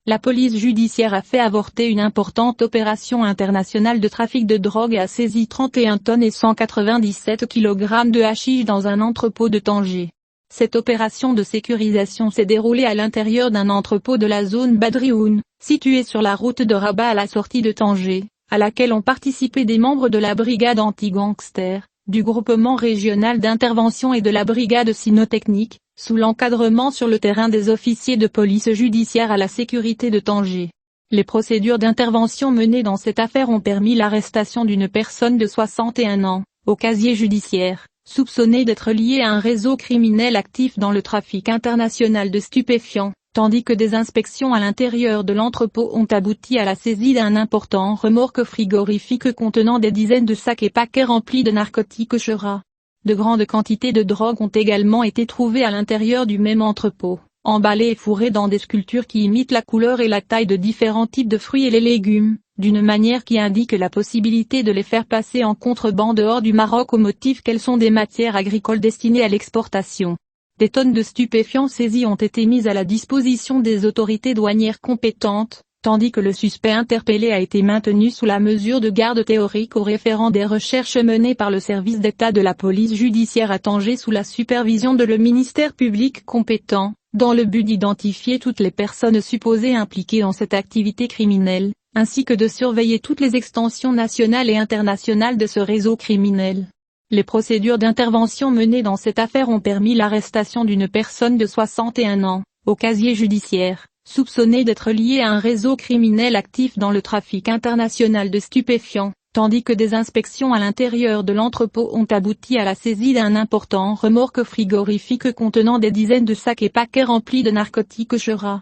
La police judiciaire a fait avorter une importante opération internationale de trafic de drogue et a saisi 31 tonnes et 197 kg de hashish dans un entrepôt de Tanger. Cette opération de sécurisation s'est déroulée à l'intérieur d'un entrepôt de la zone Badrioun, situé sur la route de Rabat à la sortie de Tanger, à laquelle ont participé des membres de la brigade anti-gangster, du groupement régional d'intervention et de la brigade cynotechnique, sous l'encadrement sur le terrain des officiers de police judiciaire à la sécurité de Tanger. Les procédures d'intervention menées dans cette affaire ont permis l'arrestation d'une personne de 61 ans, au casier judiciaire, soupçonnée d'être liée à un réseau criminel actif dans le trafic international de stupéfiants, tandis que des inspections à l'intérieur de l'entrepôt ont abouti à la saisie d'un important remorque frigorifique contenant des dizaines de sacs et paquets remplis de narcotiques chera. De grandes quantités de drogue ont également été trouvées à l'intérieur du même entrepôt, emballées et fourrées dans des sculptures qui imitent la couleur et la taille de différents types de fruits et les légumes, d'une manière qui indique la possibilité de les faire passer en contrebande hors du Maroc au motif qu'elles sont des matières agricoles destinées à l'exportation. Des tonnes de stupéfiants saisis ont été mises à la disposition des autorités douanières compétentes, tandis que le suspect interpellé a été maintenu sous la mesure de garde théorique au référent des recherches menées par le service d'État de la police judiciaire à Tanger sous la supervision de le ministère public compétent, dans le but d'identifier toutes les personnes supposées impliquées dans cette activité criminelle, ainsi que de surveiller toutes les extensions nationales et internationales de ce réseau criminel. Les procédures d'intervention menées dans cette affaire ont permis l'arrestation d'une personne de 61 ans, au casier judiciaire, soupçonnée d'être liée à un réseau criminel actif dans le trafic international de stupéfiants, tandis que des inspections à l'intérieur de l'entrepôt ont abouti à la saisie d'un important remorque frigorifique contenant des dizaines de sacs et paquets remplis de narcotiques chera.